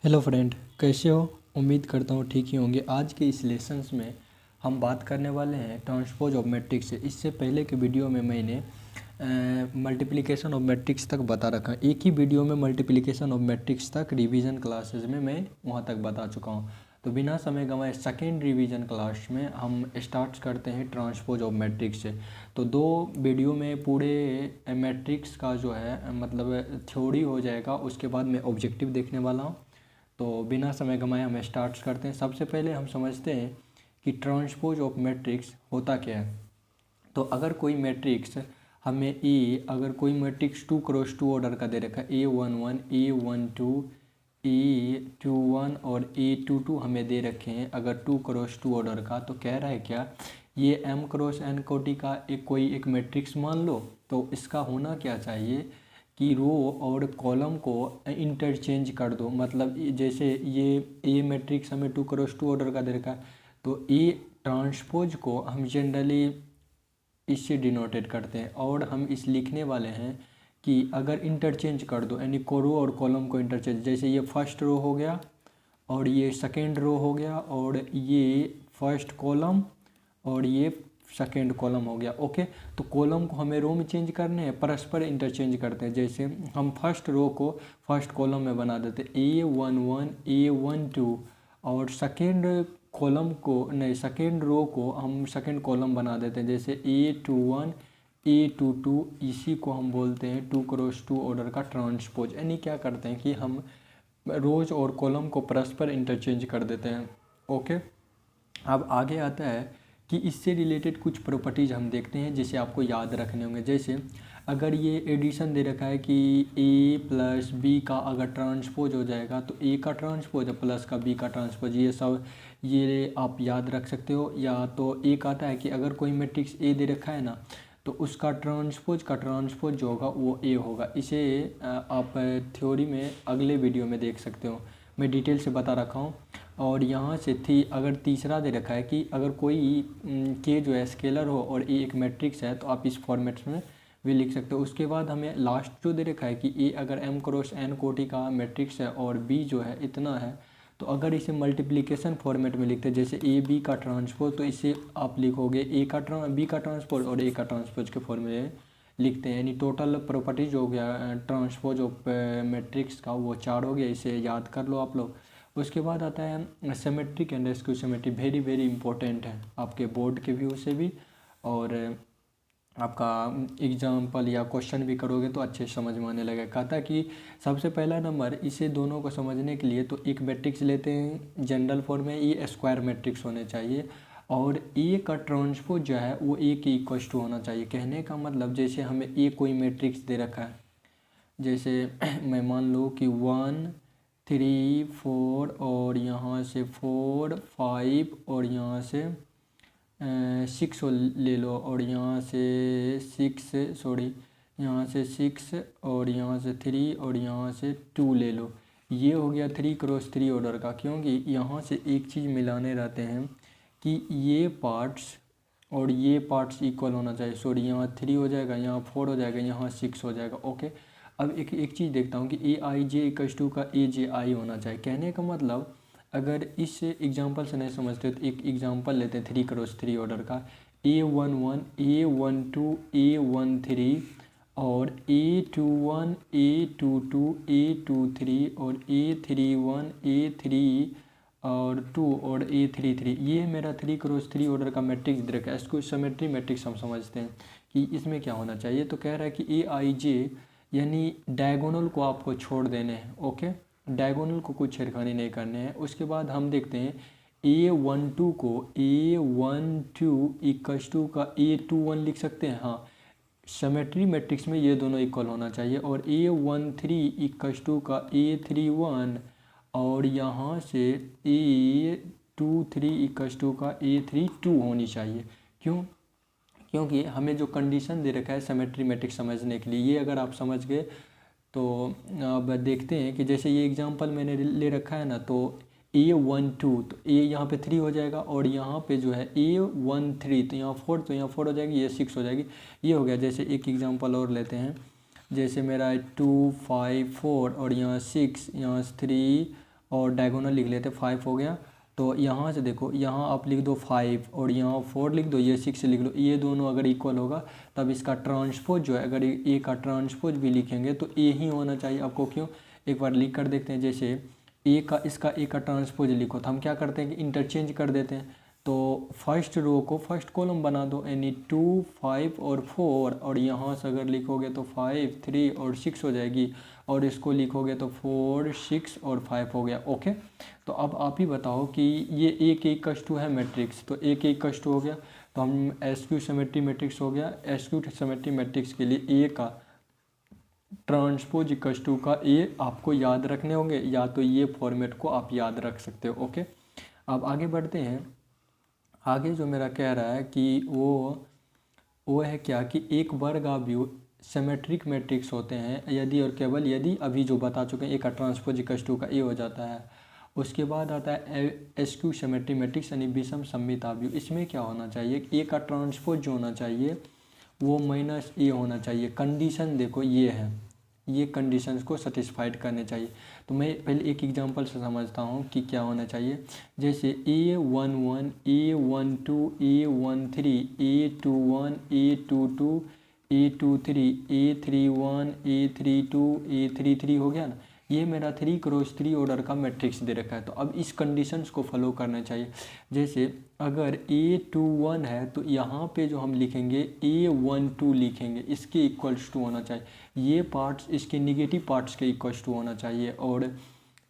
Hello friend, कैसे हो? उम्मीद करता हूँ ठीक ही होंगे। आज के इस लेसन्स में हम बात करने वाले हैं ट्रांसपोज ऑफ मैट्रिक्स से। इससे पहले के वीडियो में मैंने मल्टीप्लिकेशन ऑफ मैट्रिक्स तक बता रखा है। एक ही वीडियो में मल्टीप्लिकेशन ऑफ मैट्रिक्स तक रिवीजन क्लासेस में मैं वहाँ तक बता चुका हूँ। तो बिना समय गंवाए सेकेंड रिवीजन क्लास में हम स्टार्ट करते हैं ट्रांसपोज ऑफ मैट्रिक्स से। तो दो वीडियो में पूरे मैट्रिक्स का जो है मतलब थ्योरी हो जाएगा, उसके बाद मैं ऑब्जेक्टिव देखने वाला हूँ। तो बिना समय गंवाए हम स्टार्ट करते हैं। सबसे पहले हम समझते हैं कि ट्रांसपोज ऑफ मैट्रिक्स होता क्या है। तो अगर कोई मैट्रिक्स हमें अगर कोई मैट्रिक्स 2x2 ऑर्डर का दे रखा है, A11, A12, A21 और A22 हमें दे रखे हैं अगर 2x2 ऑर्डर का, तो कह रहा है क्या, ये m×n कोटि का कोई एक मैट्रिक्स मान लो। तो इसका होना क्या चाहिए कि रो और कॉलम को इंटरचेंज कर दो। मतलब जैसे ये मैट्रिक्स हमें 2x2 ऑर्डर का दे रखा है, तो ए ट्रांसपोज को हम जनरली इससे डिनोटेट करते हैं। और हम इस लिखने वाले हैं कि अगर इंटरचेंज कर दो, यानी को रो और कॉलम को इंटरचेंज, जैसे ये फर्स्ट रो हो गया और ये सेकेंड रो हो गया और ये फर्स्ट कॉलम और ये सेकेंड कॉलम हो गया। ओके, तो कॉलम को हमें रो में चेंज करने हैं, परस्पर इंटरचेंज करते हैं। जैसे हम फर्स्ट रो को फर्स्ट कॉलम में बना देते A11, A12 और सेकेंड कॉलम को नहीं, सेकेंड रो को हम सेकेंड कॉलम बना देते हैं, जैसे A21, A22। इसी को हम बोलते हैं 2x2 ऑर्डर का ट्रांसपोज। यानी क्या करते हैं कि हम रोज और कॉलम को परस्पर इंटरचेंज कर देते हैं। ओके, अब आगे आता है कि इससे रिलेटेड कुछ प्रॉपर्टीज़ हम देखते हैं जिसे आपको याद रखने होंगे। जैसे अगर ये एडिशन दे रखा है कि A+B का अगर ट्रांसपोज हो जाएगा तो A का ट्रांसपोज है प्लस का B का ट्रांसपोज, ये सब ये आप याद रख सकते हो। या तो एक आता है कि अगर कोई मैट्रिक्स A दे रखा है ना, तो उसका ट्रांसपोज जो होगा वो A होगा। इसे आप थ्योरी में अगले वीडियो में देख सकते हो, मैं डिटेल से बता रखा हूँ। और यहाँ से अगर तीसरा दे रखा है कि अगर कोई के जो है स्केलर हो और ए एक मैट्रिक्स है, तो आप इस फॉर्मेट में भी लिख सकते हो। उसके बाद हमें लास्ट जो दे रखा है कि ए अगर m×n कोटि का मैट्रिक्स है और बी जो है इतना है, तो अगर इसे मल्टीप्लिकेशन फॉर्मेट में लिखते हैं, जैसे ए बी का ट्रांसपोज, तो इसे आप लिखोगे बी का ट्रांसपोज और ए का ट्रांसपोज के फॉर्म में लिखते हैं। यानी टोटल प्रॉपर्टीज हो गया ट्रांसपोज ऑफ मैट्रिक्स का, वो 4 हो गया। इसे याद कर लो आप लोग। उसके बाद आता है symmetric and skew symmetry, very very important है आपके बोर्ड के व्यू से भी, और आपका एग्जाम्पल या क्वेश्चन भी करोगे तो अच्छे समझ में आने लगेगा। कहता है कि सबसे पहला नंबर इसे दोनों को समझने के लिए तो एक मैट्रिक्स लेते हैं जनरल फॉर्म में, ये स्क्वायर मैट्रिक्स होने चाहिए और ए का ट्रांसपोज जो है वो ए के इक्वल टू होना चाहिए। कहने का मतलब जैसे हमें ए कोई मैट्रिक्स दे रखा है, जैसे मैं मान लो कि 1 3 4 और यहाँ से 4 5 और यहाँ से 6 ले लो, और यहाँ से 6 सॉरी यहाँ से 6 और यहाँ से 3 और यहाँ से 2 ले लो। ये हो गया 3x3 ऑर्डर का, क्योंकि यहाँ से एक चीज़ मिलाने रहते हैं कि ये पार्ट्स और ये पार्ट्स इक्वल होना चाहिए। सॉरी, यहाँ 3 हो जाएगा, यहाँ 4 हो जाएगा, यहाँ 6 हो जाएगा। ओके, अब एक चीज़ देखता हूँ कि Aij का Aj होना चाहिए। कहने का मतलब अगर इस एग्जांपल से नहीं समझते हो तो एक एग्जांपल लेते हैं 3x3 ऑर्डर का, A11, A12, A13 और A21, A22, A23 और A31, A3 और 2 और A33। ये मेरा 3x3 ऑर्डर का मैट्रिक्स दे रखा है। इसको सिमेट्री मैट्रिक्स हम समझते हैं कि इसमें क्या होना चाहिए। तो कह रहा है कि Aij यानी डायगोनल को आपको छोड़ देने हैं। ओके, डायगोनल को कुछ छेड़खानी नहीं करने हैं। उसके बाद हम देखते हैं A12 को A12 इक्वल्स टू का A21 लिख सकते हैं। हाँ, सिमेट्री मैट्रिक्स में ये दोनों इक्वल होना चाहिए। और A13 इक्वल्स टू का A31 और यहाँ से A23 इक्वल्स टू का A32 होनी चाहिए। क्यों? क्योंकि हमें जो कंडीशन दे रखा है सिमेट्री मैट्रिक्स समझने के लिए, ये अगर आप समझ गए तो अब देखते हैं कि जैसे ये एग्जांपल मैंने ले रखा है ना, तो A12 तो A यहाँ पे 3 हो जाएगा और यहाँ पे जो है A13 तो यहाँ 4, तो यहाँ 4 हो जाएगी, ये 6 हो जाएगी। ये हो गया। जैसे एक एग्जांपल और लेते हैं, जैसे मेरा 2 5 4 और यहाँ 6, यहाँ 3 और डायगोनल लिख लेते 5 हो गया। तो यहाँ से देखो, यहाँ आप लिख दो 5 और यहाँ 4 लिख दो, ये 6 लिख लो। ये दोनों अगर इक्वल होगा तब इसका ट्रांसपोज जो है, अगर ए का ट्रांसपोज भी लिखेंगे तो ए ही होना चाहिए आपको। क्यों, एक बार लिख कर देखते हैं। जैसे ए का, इसका ए का ट्रांसपोज लिखो तो हम क्या करते हैं कि इंटरचेंज कर देते हैं। तो फर्स्ट रो को फर्स्ट कॉलम बना दो, यानी 2 5 और 4, और यहाँ से अगर लिखोगे तो 5 3 और 6 हो जाएगी, और इसको लिखोगे तो 4 6 और 5 हो गया। ओके, तो अब आप ही बताओ कि ये एक एक कस टू है मैट्रिक्स, तो एक एक कस टू हो गया, तो हम एसक्यू सिमेट्री मैट्रिक्स हो गया। एसक्यू सिमेट्री मैट्रिक्स के लिए ए का ट्रांसपोज इक्वल्स टू का ए आपको याद रखने होंगे, या तो ये फॉर्मेट को आप याद रख सकते हो। ओके, अब आगे बढ़ते हैं। आगे जो मेरा कह रहा है कि वो है क्या कि एक वर्गाव्यू सिमेट्रिक मैट्रिक्स होते हैं यदि और केवल यदि, अभी जो बता चुके हैं, ए का ट्रांसपोज इक्वल्स टू का ए हो जाता है। उसके बाद आता है एसक्यू सिमेट्री मैट्रिक्स यानी विषम सममिताव्यू। इसमें क्या होना चाहिए, ए का ट्रांसपोज जो होना चाहिए वो माइनस ए होना चाहिए। कंडीशन देखो ये है, ये कंडीशंस को सेटिस्फाइड करने चाहिए। तो मैं पहले एक एग्जांपल से समझता हूँ कि क्या होना चाहिए। जैसे A11 A12 A13 A21 A22 A23 A31 A32 A33 हो गया ना, ये मेरा 3 क्रॉस 3 ऑर्डर का मैट्रिक्स दे रखा है। तो अब इस कंडीशंस को फॉलो करना चाहिए। जैसे अगर A21 है तो यहाँ पे जो हम लिखेंगे A12 लिखेंगे, इसके इक्वल्स टू होना चाहिए। ये पार्ट्स इसके निगेटिव पार्ट्स के इक्वल्स टू होना चाहिए, और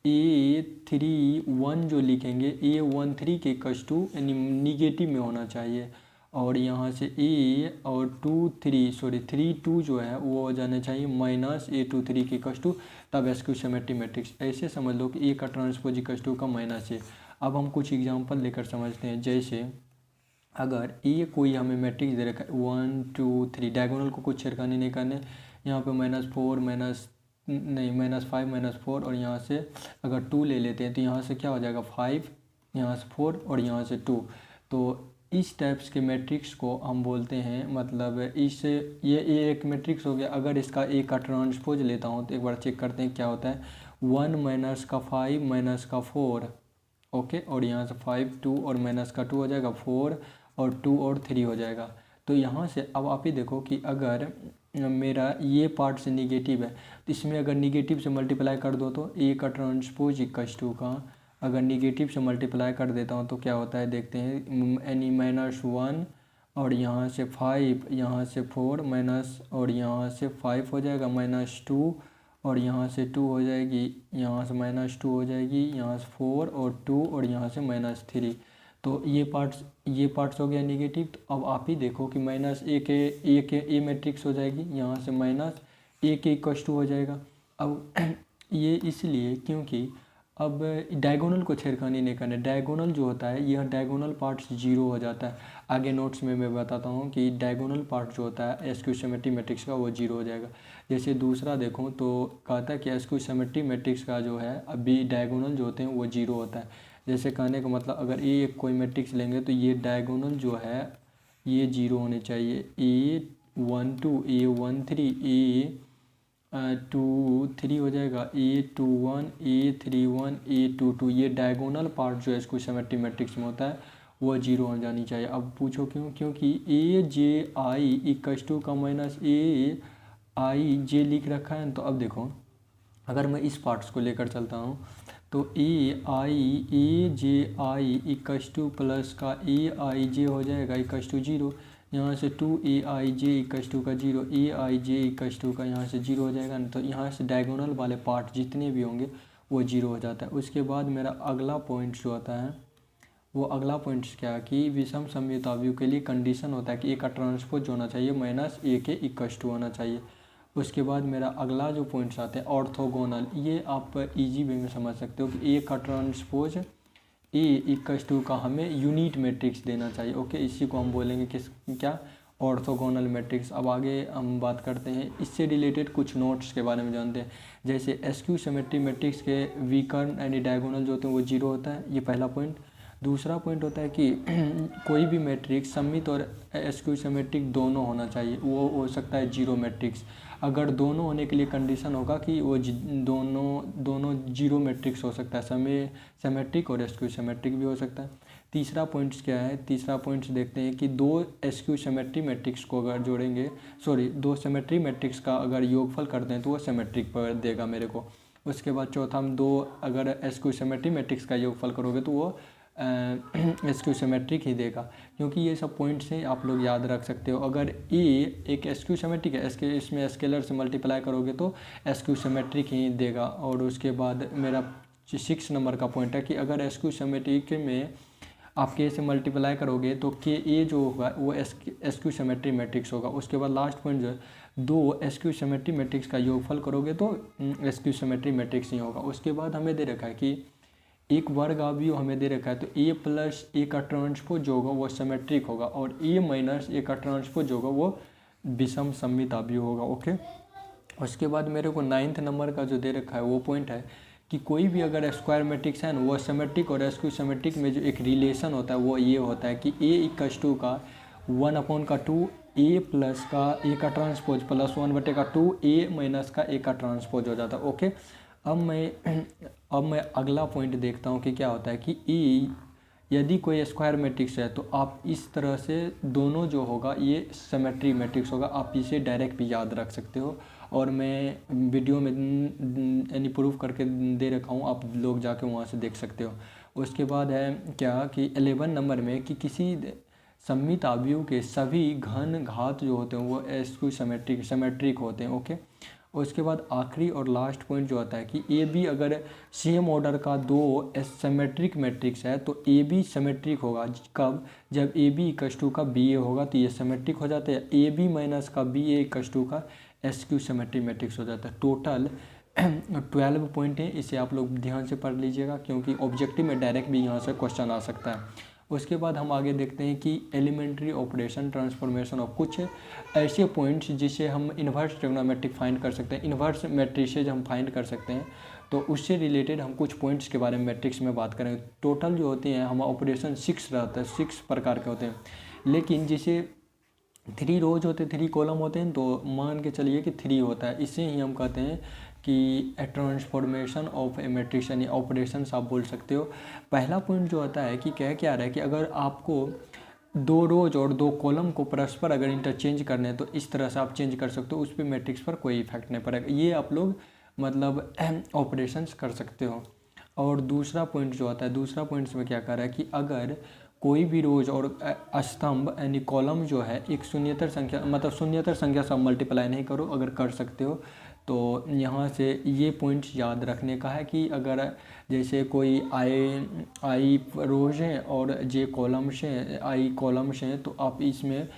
A31 जो लिखेंगे A13 के इक्वल्स टू यानी निगेटिव में होना चाहिए। और यहाँ से ए और 3 2 जो है वो हो जाना चाहिए माइनस A23 के इक्वल्स टू, तब एसक्यू सिमेट्री मैट्रिक्स। ऐसे समझ लो कि ए का ट्रांसपोज इक्वल्स टू का माइनस ए। अब हम कुछ एग्जांपल लेकर समझते हैं। जैसे अगर ए कोई हमें मैट्रिक्स दे रखा है 1 2 3, डायगोनल को कुछ छेड़खानी नहीं करने, यहाँ पे -5 -4, और यहाँ से अगर 2 ले लेते हैं तो यहाँ से क्या हो जाएगा 5, यहाँ से 4 और यहाँ से 2। तो इस टाइप्स के मैट्रिक्स को हम बोलते हैं, मतलब इससे ये एक मैट्रिक्स हो गया। अगर इसका ए का ट्रांसपोज लेता हूँ तो एक बार चेक करते हैं क्या होता है। 1 -5 -4, ओके, और यहाँ से 5 2 और -2 हो जाएगा 4, और 2 और 3 हो जाएगा। तो यहाँ से अब आप ही देखो कि अगर मेरा ये पार्ट से निगेटिव है तो इसमें अगर निगेटिव से मल्टीप्लाई कर दो तो ए का ट्रांसपोज इक्वल्स टू का अगर निगेटिव से मल्टीप्लाई कर देता हूँ तो क्या होता है देखते हैं। यानी -1 और यहाँ से 5, यहाँ से 4 माइनस, और यहाँ से 5 हो जाएगा -2, और यहाँ से 2 हो जाएगी, यहाँ से -2 हो जाएगी, यहाँ से 4 और 2, और यहाँ से -3। तो ये पार्ट्स हो गया निगेटिव। तो अब आप ही देखो कि ए मैट्रिक्स हो जाएगी, यहाँ से -a के इक्वल्स टू हो जाएगा। अब ये इसलिए क्योंकि अब डायगोनल को छेड़खानी नहीं करना। डायगोनल जो होता है यह डायगोनल पार्ट्स 0 हो जाता है। आगे नोट्स में मैं बताता हूँ कि डायगोनल पार्ट जो होता है एसक्यू सिमेट्री मैट्रिक्स का वो 0 हो जाएगा। जैसे दूसरा देखो तो कहता है कि एसक्यू सिमेट्री मैट्रिक्स का जो है अभी डायगोनल जो होते हैं वो 0 होता है। जैसे कहने का मतलब अगर ये कोई मैट्रिक्स लेंगे तो ये डायगोनल जो है ये 0 होने चाहिए। A12 A13 A23 हो जाएगा, A21 A31 A22, ये डायगोनल पार्ट जो है इसको सिमेट्री मैट्रिक्स में होता है वो 0 हो जानी चाहिए। अब पूछो क्यों, क्योंकि AJI इक्वल्स टू का माइनस AIJ लिख रखा है। तो अब देखो अगर मैं इस पार्ट्स को लेकर चलता हूँ तो AJI इक्वल्स टू प्लस का AIJ हो जाएगा इक्वल्स टू 0, यहाँ से 2AIJ इक्वल्स टू का 0, AIJ इक्वल्स टू का यहाँ से 0 हो जाएगा। तो यहाँ से डायगोनल वाले पार्ट जितने भी होंगे वो 0 हो जाता है। उसके बाद मेरा अगला पॉइंट जो आता है वो अगला पॉइंट क्या कि विषम सममिताव्यू के लिए कंडीशन होता है कि ए का ट्रांसपोज होना चाहिए -a के इक्वल्स टू होना चाहिए। उसके बाद मेरा अगला जो पॉइंट्स आते हैं ऑर्थोगोनल, ये आप इजी वे में समझ सकते हो कि ए का ट्रांसपोज ए इक्वल्स टू का हमें यूनिट मैट्रिक्स देना चाहिए। ओके, इसी को हम बोलेंगे क्या ऑर्थोगोनल मैट्रिक्स। अब आगे हम बात करते हैं इससे रिलेटेड कुछ नोट्स के बारे में जानते हैं। जैसे एसक्यू सिमेट्री मैट्रिक्स के विकर्ण यानी डायगोनल जो होते हैं वो 0 होता है, ये पहला पॉइंट। दूसरा पॉइंट होता है कि कोई भी मैट्रिक्स सममित और स्क्यू सिमेट्रिक दोनों होना चाहिए। वो हो सकता है जीरो मैट्रिक्स, अगर दोनों होने के लिए कंडीशन होगा कि वो दोनों जीरो मैट्रिक्स हो सकता है, सिमेट्रिक और स्क्यू सिमेट्रिक भी हो सकता है। तीसरा पॉइंट्स क्या है, तीसरा पॉइंट्स देखते हैं कि दो स्क्यू सिमेट्री मैट्रिक्स को अगर जोड़ेंगे, दो सिमेट्री मैट्रिक्स का अगर योगफल करते हैं तो वो सिमेट्रिक पर देगा मेरे को। उसके बाद चौथा, हम दो अगर स्क्यू सिमेट्री मैट्रिक्स का योगफल करोगे तो वो स्क्यू सिमेट्रिक ही देगा। क्योंकि ये सब पॉइंट्स हैं, आप लोग याद रख सकते हो। अगर ए एक स्क्यू सिमेट्रिक है, इसमें स्केलर से मल्टीप्लाई करोगे तो स्क्यू सिमेट्रिक ही देगा। और उसके बाद मेरा 6 नंबर का पॉइंट है कि अगर स्क्यू सिमेट्रिक में आप के से मल्टीप्लाई करोगे तो के ए जो होगा वो स्क्यू सिमेट्री मैट्रिक्स होगा। उसके बाद लास्ट पॉइंट जो है, दो स्क्यू सिमेट्री मैट्रिक्स का योगफल करोगे तो स्क्यू सिमेट्री मैट्रिक्स ही होगा। उसके बाद हमें दे रखा है कि एक वर्ग अवयव हमें दे रखा है, तो ए प्लस ए का ट्रांसपोज जो होगा वो सिमेट्रिक होगा, और ए माइनस ए का ट्रांसपोज जो होगा वो विषम सममित अवयव होगा। ओके, उसके बाद मेरे को 9th नंबर का जो दे रखा है वो पॉइंट है कि कोई भी अगर स्क्वायर मैट्रिक्स है ना, वो सिमेट्रिक और स्क्यू सिमेट्रिक में जो एक रिलेशन होता है वो ये होता है कि ए इक्वल्स टू का 1/2 ए प्लस का ए का ट्रांसपोज प्लस 1/2 ए माइनस का ए का ट्रांसपोज हो जाता है। ओके, अब मैं अगला पॉइंट देखता हूँ कि क्या होता है कि ई यदि कोई स्क्वायर मैट्रिक्स है तो आप इस तरह से दोनों जो होगा ये सिमेट्री मैट्रिक्स होगा। आप इसे डायरेक्ट भी याद रख सकते हो, और मैं वीडियो में यानी प्रूफ करके दे रखा हूँ, आप लोग जाके वहाँ से देख सकते हो। उसके बाद है क्या कि 11 नंबर में कि किसी सममित अवयव के सभी घन घात जो होते हैं वो स्क्यू सिमेट्रिक होते हैं। ओके, उसके बाद आखिरी और लास्ट पॉइंट जो आता है कि ए बी अगर सेम ऑर्डर का दो सिमेट्रिक मैट्रिक्स है तो ए बी सिमेट्रिक होगा। कब? जब ए बी इक्वल्स टू का बी ए होगा तो ये सिमेट्रिक हो जाता है। ए बी माइनस का बी ए इक्वल्स टू का स्क्यू सिमेट्रिक मैट्रिक्स हो जाता है। टोटल 12 पॉइंट है, इसे आप लोग ध्यान से पढ़ लीजिएगा क्योंकि ऑब्जेक्टिव में डायरेक्ट भी यहाँ से क्वेश्चन आ सकता है। उसके बाद हम आगे देखते हैं कि एलिमेंट्री ऑपरेशन ट्रांसफॉर्मेशन ऑफ कुछ ऐसे पॉइंट्स जिसे हम इन्वर्स ट्रिग्नोमेट्रिक फाइंड कर सकते हैं, इन्वर्स मैट्रिसेज हम फाइंड कर सकते हैं। तो उससे रिलेटेड हम कुछ पॉइंट्स के बारे में मैट्रिक्स में बात करेंगे। टोटल जो होते हैं हम ऑपरेशन 6 रहता है, 6 प्रकार के होते हैं। लेकिन जिसे 3 रोज होते हैं, 3 कॉलम होते हैं, तो मान के चलिए कि 3 होता है। इसे ही हम कहते हैं कि ट्रांसफॉर्मेशन ऑफ ए मैट्रिक्स, यानी ऑपरेशंस आप बोल सकते हो। पहला पॉइंट जो होता है कि क्या रहा है कि अगर आपको 2 रोज और 2 कॉलम को परस्पर अगर इंटरचेंज करने हैं तो इस तरह से आप चेंज कर सकते हो, उस पर मैट्रिक्स पर कोई इफेक्ट नहीं पड़ेगा। ये आप लोग मतलब ऑपरेशंस कर सकते हो। और दूसरा पॉइंट जो आता है, दूसरा पॉइंट्स में क्या कर रहा है कि अगर कोई भी रोज और स्तंभ यानी कॉलम जो है एक शून्येतर संख्या, मतलब शून्येतर संख्या से मल्टीप्लाई नहीं करो, अगर कर सकते हो तो यहाँ से ये पॉइंट्स याद रखने का है कि अगर जैसे कोई आई रोज हैं और जे कॉलम्स हैं, आई कॉलम्स हैं, तो आप इसमें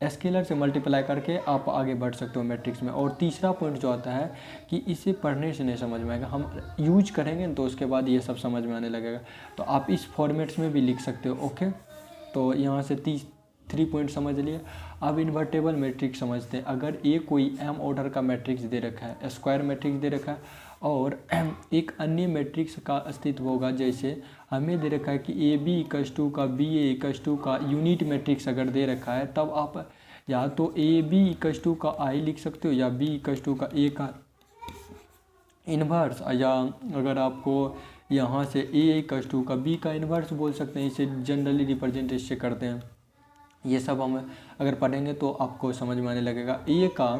स्केलर से मल्टीप्लाई करके आप आगे बढ़ सकते हो मैट्रिक्स में। और तीसरा पॉइंट जो आता है कि इसे पढ़ने से नहीं समझ में आएगा, हम यूज करेंगे तो उसके बाद ये सब समझ में आने लगेगा। तो आप इस फॉर्मेट्स में भी लिख सकते हो। ओके, तो यहाँ से 3 पॉइंट समझ लिए। अब इन्वर्टेबल मैट्रिक्स समझते हैं। अगर ए कोई एम ऑर्डर का मैट्रिक्स दे रखा है, स्क्वायर मैट्रिक्स दे रखा है, और एक अन्य मैट्रिक्स का अस्तित्व होगा, जैसे हमें दे रखा है कि ए बी इक्वल्स टू का बी ए इक्वल्स टू का यूनिट मैट्रिक्स अगर दे रखा है, तब आप या तो ए बी इक्वल्स टू का आई लिख सकते हो या बी इक्वल्स टू का ए का इन्वर्स, या अगर आपको यहाँ से ए इक्वल्स टू का बी का इन्वर्स बोल सकते हैं। इसे जनरली रिप्रेजेंट इससे करते हैं। ये सब हम अगर पढ़ेंगे तो आपको समझ में आने लगेगा। ए का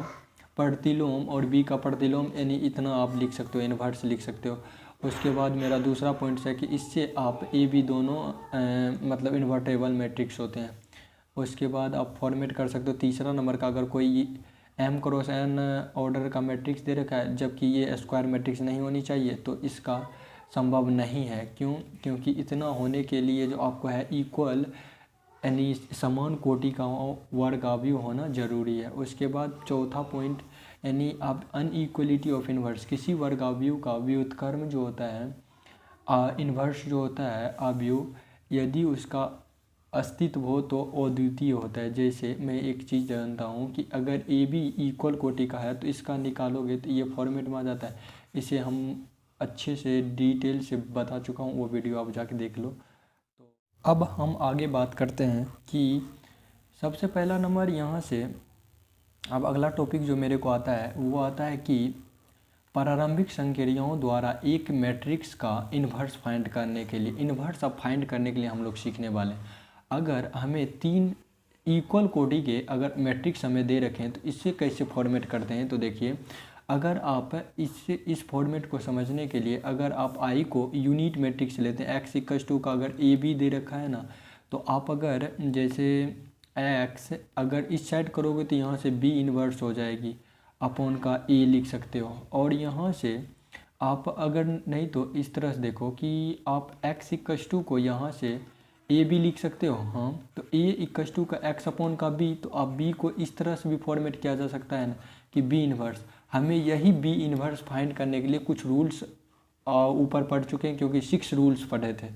प्रतिलोम और बी का प्रतिलोम, यानी इतना आप लिख सकते हो, इन्वर्स लिख सकते हो। उसके बाद मेरा दूसरा पॉइंट है कि इससे आप ए बी दोनों मतलब इन्वर्टेबल मैट्रिक्स होते हैं। उसके बाद आप फॉर्मेट कर सकते हो। तीसरा नंबर का, अगर कोई एम क्रॉस एन ऑर्डर का मैट्रिक्स दे रखा है जबकि ये स्क्वायर मैट्रिक्स नहीं होनी चाहिए, तो इसका संभव नहीं है। क्यों? क्योंकि इतना होने के लिए जो आपको है इक्वल यानी समान कोटि का वर्ग अवयव होना जरूरी है। उसके बाद चौथा पॉइंट, यानी आप अनइक्वलिटी ऑफ इन्वर्स, किसी वर्ग अवयव का व्युत्क्रम जो होता है, इन्वर्स जो होता है अवयव, यदि उसका अस्तित्व हो तो अद्वितीय होता है। जैसे मैं एक चीज़ जानता हूँ कि अगर ए बी इक्वल कोटि का है तो इसका निकालोगे तो ये फॉर्मेट में आ जाता है। इसे हम अच्छे से डिटेल से बता चुका हूँ, वो वीडियो आप जाके देख लो। तो अब हम आगे बात करते हैं कि सबसे पहला नंबर यहाँ से, अब अगला टॉपिक जो मेरे को आता है वो आता है कि प्रारंभिक संक्रियाओं द्वारा एक मैट्रिक्स का इन्वर्स फाइंड करने के लिए, इन्वर्स अब फाइंड करने के लिए हम लोग सीखने वाले हैं। अगर हमें 3 इक्वल कोटि के अगर मैट्रिक्स हमें दे रखें तो इससे कैसे फॉर्मेट करते हैं। तो देखिए, अगर आप इस फॉर्मेट को समझने के लिए अगर आप आई को यूनिट मैट्रिक्स लेते हैं, एक्स इक्वल टू का अगर ए बी दे रखा है ना, तो आप अगर जैसे एक्स अगर इस साइड करोगे तो यहाँ से बी इन्वर्स हो जाएगी, अपॉन का ए लिख सकते हो। और यहाँ से आप अगर नहीं तो इस तरह से देखो कि आप एक्स इक्वल टू को यहाँ से ए बी लिख सकते हो। हाँ, तो ए इक्वल टू का एक्स अपॉन का बी, तो आप बी को इस तरह से भी फॉर्मेट किया जा सकता है ना कि बी इन्वर्स। हमें यही बी इन्वर्स फाइंड करने के लिए कुछ रूल्स ऊपर पढ़ चुके हैं, क्योंकि 6 रूल्स पढ़े थे,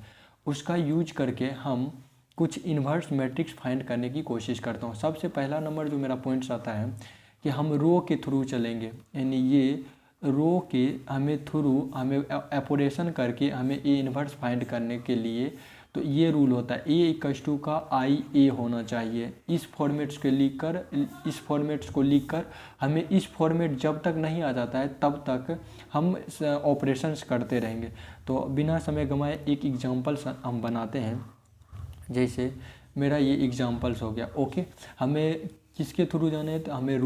उसका यूज करके हम कुछ इन्वर्स मैट्रिक्स फाइंड करने की कोशिश करता हूँ। सबसे पहला नंबर जो मेरा पॉइंट्स आता है कि हम रो के थ्रू चलेंगे, यानी ये रो के हमें एपोरेशन करके हमें ए इन्वर्स फाइंड करने के लिए, तो ये रूल होता है ए इक्वल टू का आई ए होना चाहिए। इस फॉर्मेट्स को लिखकर हमें इस फॉर्मेट जब तक नहीं आ जाता है तब तक हम ऑपरेशंस करते रहेंगे। तो बिना समय गंवाए एक एग्जांपल्स हम बनाते हैं। जैसे मेरा ये एग्जांपल्स हो गया। ओके, हमें किसके थ्रू जाना है, तो हमें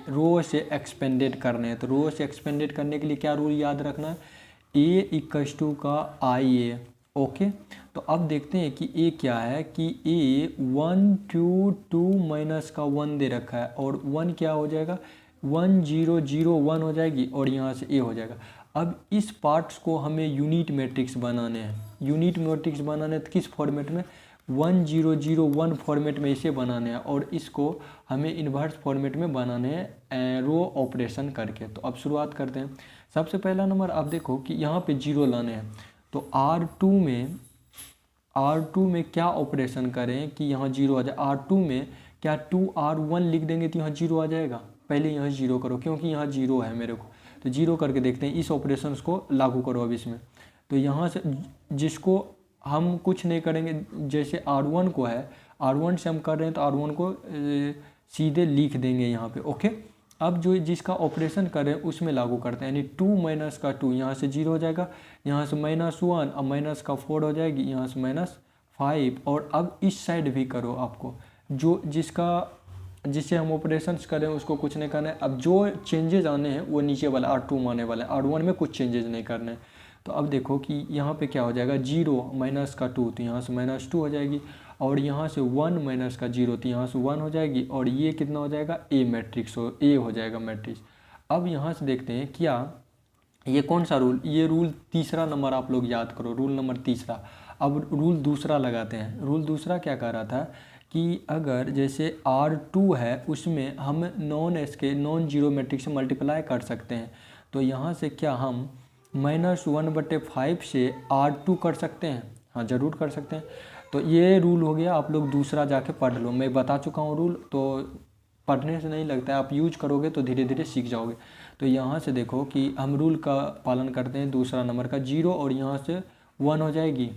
रो से एक्सपेंडेड करने हैं। तो रो से एक्सपेंडेड करने के लिए क्या रूल याद रखना है, ए इक्वल टू का आई ए। ओके, तो अब देखते हैं कि ए क्या है, कि ए 1 2 2 माइनस का 1 दे रखा है, और 1 क्या हो जाएगा, 1 0 0 1 हो जाएगी, और यहाँ से ए हो जाएगा। अब इस पार्ट्स को हमें यूनिट मैट्रिक्स बनाने हैं। यूनिट मैट्रिक्स बनाने तो किस फॉर्मेट में, 1 0 0 1 फॉर्मेट में इसे बनाने हैं, और इसको हमें इन्वर्स फॉर्मेट में बनाने हैं रो ऑपरेशन करके। तो अब शुरुआत करते हैं। सबसे पहला नंबर आप देखो कि यहाँ पे 0 लाने हैं, तो R2 में क्या ऑपरेशन करें कि यहाँ 0 आ जाए। R2 में क्या 2R1 लिख देंगे तो यहाँ 0 आ जाएगा। पहले यहाँ 0 करो, क्योंकि यहाँ 0 है मेरे को, तो 0 करके देखते हैं। इस ऑपरेशन को लागू करो अब इसमें, तो यहाँ से जिसको हम कुछ नहीं करेंगे, जैसे R1 को है, R1 से हम कर रहे हैं तो R1 को सीधे लिख देंगे यहाँ पे। ओके, अब जो जिसका ऑपरेशन कर रहे हैं उसमें लागू करते हैं, यानी 2 माइनस का 2 यहाँ से 0 हो जाएगा, यहाँ से -1, अब माइनस का 4 हो जाएगी, यहाँ से -5। और अब इस साइड भी करो, आपको जो जिससे हम ऑपरेशंस करें उसको कुछ नहीं करना है। अब जो चेंजेज आने हैं वो नीचे वाला R2 में आने वाला है, R1 में कुछ चेंजेज नहीं करने हैं। तो अब देखो कि यहाँ पे क्या हो जाएगा, 0 माइनस का 2, तो यहाँ से -2 हो जाएगी, और यहाँ से 1 माइनस का 0, तो यहाँ से 1 हो जाएगी, और ये कितना हो जाएगा, ए हो जाएगा मैट्रिक्स। अब यहाँ से देखते हैं क्या ये कौन सा रूल, ये रूल तीसरा नंबर आप लोग याद करो, रूल नंबर तीसरा। अब रूल दूसरा लगाते हैं। रूल दूसरा क्या कह रहा था कि अगर जैसे R2 है उसमें हम नॉन जीरो मैट्रिक्स से मल्टीप्लाई कर सकते हैं, तो यहाँ से क्या हम -1/5 से R2 कर सकते हैं। हाँ, ज़रूर कर सकते हैं। तो ये रूल हो गया, आप लोग दूसरा जाके पढ़ लो, मैं बता चुका हूँ रूल, तो पढ़ने से नहीं लगता है, आप यूज करोगे तो धीरे धीरे सीख जाओगे। तो यहाँ से देखो कि हम रूल का पालन करते हैं, दूसरा नंबर का 0, और यहाँ से 1 हो जाएगी।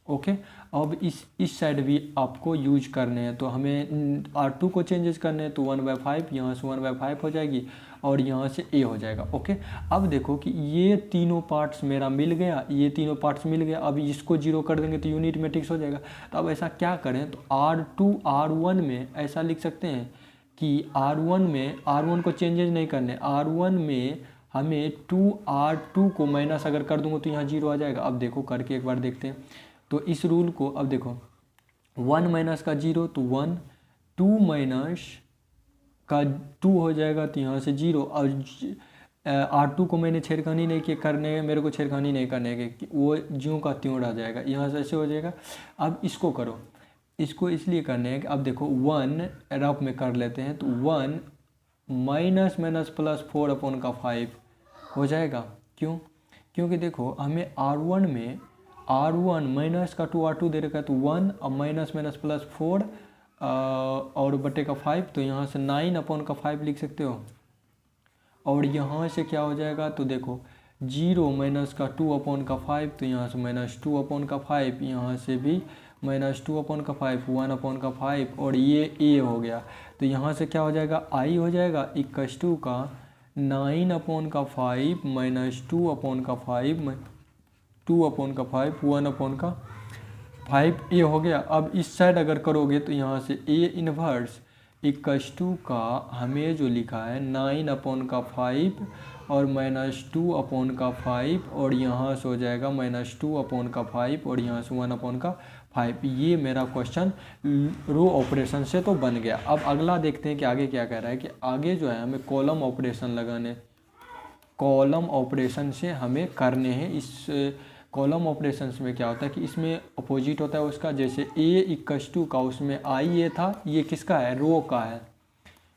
ओके, अब इस साइड भी आपको यूज करने हैं, तो हमें R2 को चेंजेस करने हैं, तो 1/5 यहाँ से 1/5 हो जाएगी, और यहाँ से ए हो जाएगा। ओके, अब देखो कि ये तीनों पार्ट्स मेरा मिल गया, ये तीनों पार्ट्स मिल गया। अब इसको 0 कर देंगे तो यूनिट मैट्रिक्स हो जाएगा। तो अब ऐसा क्या करें, तो R2 R1 में ऐसा लिख सकते हैं कि R1 को चेंजेस नहीं करने, R1 में हमें 2R2 को माइनस अगर कर दूंगा तो यहाँ 0 आ जाएगा। अब देखो करके एक बार देखते हैं। तो इस रूल को अब देखो, 1 माइनस का 0 तो 1, 2 माइनस का 2 हो जाएगा तो यहाँ से 0। और R2 को मैंने छेड़खानी नहीं की करने, मेरे को छेड़खानी नहीं करने के, वो ज्यों का त्यों आ जाएगा, यहाँ से ऐसे हो जाएगा। अब इसको करो, इसको इसलिए करने हैं कि अब देखो 1 रफ में कर लेते हैं, तो 1 -+4/5 हो जाएगा। क्यों, क्योंकि देखो हमें R1 माइनस का 2R2 दे रखा है, तो 1 और -+4 और बटे का 5, तो यहाँ से 9/5 लिख सकते हो। और यहाँ से क्या हो जाएगा, तो देखो 0 माइनस का 2/5, तो यहाँ से -2/5, यहाँ से भी -2/5 1/5 और ये a हो गया। तो यहाँ से क्या हो जाएगा, i हो जाएगा इक्वल्स टू का 9/5 -2/5 2/5 1/5 a हो गया। अब इस साइड अगर करोगे तो यहाँ से a इन्वर्स इक्वल्स टू का हमें जो लिखा है 9/5 और -2/5 और यहाँ से हो जाएगा -2/5 और यहाँ से 1/5। ये मेरा क्वेश्चन रो ऑपरेशन से तो बन गया। अब अगला देखते हैं कि आगे क्या कह रहा है कि आगे जो है हमें कॉलम ऑपरेशन लगाने, कॉलम ऑपरेशन से हमें करने हैं। इस कॉलम ऑपरेशंस में क्या होता है कि इसमें अपोजिट होता है उसका, जैसे a इक्वल्स टू का उसमें i ये था, ये किसका है, रो का है,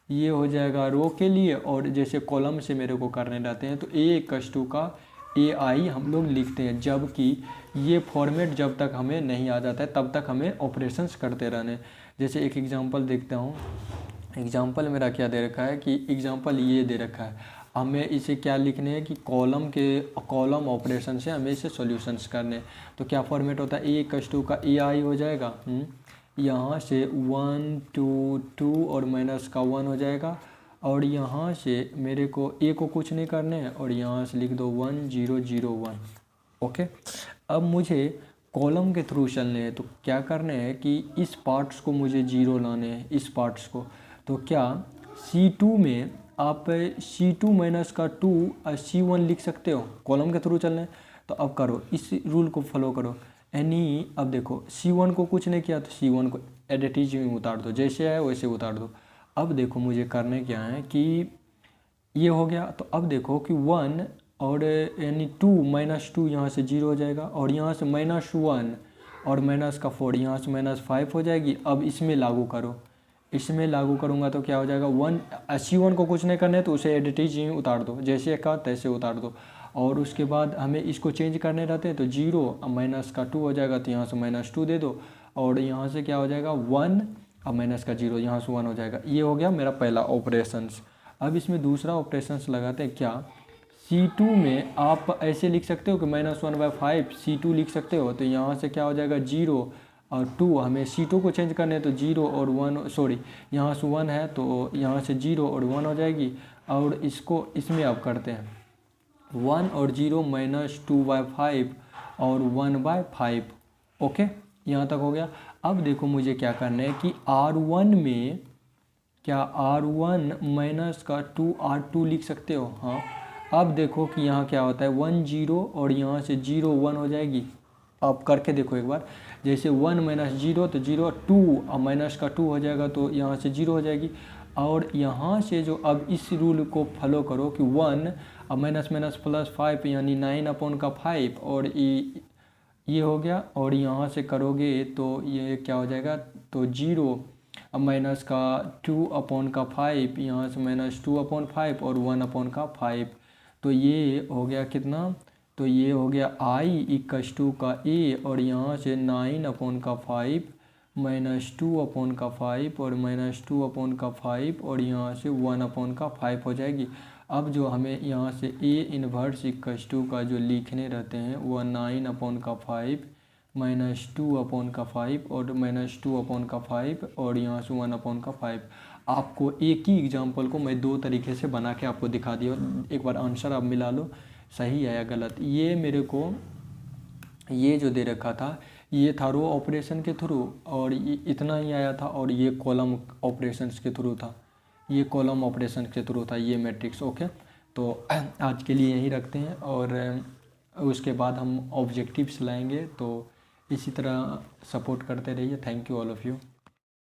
ये हो जाएगा रो के लिए। और जैसे कॉलम से मेरे को करने रहते हैं तो a इक्वल्स टू का ai हम लोग लिखते हैं, जबकि ये फॉर्मेट जब तक हमें नहीं आ जाता है तब तक हमें ऑपरेशंस करते रहने। जैसे एक एग्जांपल देखता हूँ, एग्जांपल मेरा क्या दे रखा है कि एग्जांपल ये दे रखा है, हमें इसे क्या लिखने है कि कॉलम ऑपरेशन से हमें इसे सॉल्यूशंस करने। तो क्या फॉर्मेट होता है, a इक्वल्स टू का ai हो जाएगा, यहाँ से 1 2 2 और माइनस का 1 हो जाएगा। और यहाँ से मेरे को a को कुछ नहीं करने हैं और यहाँ से लिख दो 1 0 0 1। ओके, अब मुझे कॉलम के थ्रू चलने हैं तो क्या करने हैं कि इस पार्ट्स को मुझे 0 लाने हैं, इस पार्ट्स को। तो क्या C2 में आप C2 माइनस का 2 C1 लिख सकते हो, कॉलम के थ्रू चलने। तो अब करो, इस रूल को फॉलो करो। यानी अब देखो C1 को कुछ नहीं किया तो C1 को एडिटिव में उतार दो, जैसे है वैसे उतार दो। अब देखो मुझे करने क्या है कि ये हो गया। तो अब देखो कि 1 और यानी 2 -2 यहाँ से 0 हो जाएगा और यहाँ से -1 और माइनस का 4 यहाँ से -5 हो जाएगी। अब इसमें लागू करो, इसमें लागू करूँगा तो क्या हो जाएगा, 1 C1 को कुछ नहीं करना है तो उसे एडिटिव में उतार दो, जैसे का तैसे उतार दो। और उसके बाद हमें इसको चेंज करने रहते हैं तो 0 अब माइनस का 2 हो जाएगा तो यहाँ से -2 दे दो और यहाँ से क्या हो जाएगा 1 अब माइनस का 0 यहाँ से 1 हो जाएगा। ये हो गया मेरा पहला ऑपरेशंस। अब इसमें दूसरा ऑपरेशंस लगाते हैं। क्या C2 में आप ऐसे लिख सकते हो कि -1/5 C2 लिख सकते हो। तो यहाँ से क्या हो जाएगा 0 और 2, हमें C2 को चेंज करने हैं तो 0 और 1 सॉरी यहाँ से 1 है तो यहाँ से 0 और 1 हो जाएगी। और इसको इसमें अब करते हैं 1 और 0 -2/5 और 1/5। ओके, यहाँ तक हो गया। अब देखो मुझे क्या करना है कि R1 में क्या R1 माइनस का 2 R2 लिख सकते हो। हाँ, अब देखो कि यहाँ क्या होता है 1 0 और यहाँ से 0 1 हो जाएगी। अब करके देखो एक बार, जैसे 1 - 0 तो 0 2 अब माइनस का 2 हो जाएगा तो यहाँ से 0 हो जाएगी। और यहाँ से जो अब इस रूल को फॉलो करो कि 1 अब माइनस प्लस 5 यानी 9/5 और ये हो गया। और यहाँ से करोगे तो ये क्या हो जाएगा, तो 0 अब माइनस का 2/5 यहाँ से -2/5 और 1/5। तो ये हो गया कितना, तो ये हो गया i इक्वल्स टू का a और यहाँ से 9/5 -2/5 और -2/5 और यहाँ से 1/5 हो जाएगी। अब जो हमें यहाँ से a इन्वर्स इक्वल्स टू का जो लिखने रहते हैं वो 9/5 -2/5 और -2/5 और यहाँ से 1/5। आपको एक ही एग्जांपल को मैं 2 तरीके से बना के आपको दिखा दिया। एक बार आंसर आप मिला लो सही है या गलत। ये मेरे को ये जो दे रखा था ये था रो ऑपरेशन के थ्रू और ये इतना ही आया था और ये कॉलम ऑपरेशंस के थ्रू था, ये कॉलम ऑपरेशन के थ्रू था ये मैट्रिक्स। ओके, तो आज के लिए यहीं रखते हैं और उसके बाद हम ऑब्जेक्टिव्स लाएंगे। तो इसी तरह सपोर्ट करते रहिए। Thank you all of you.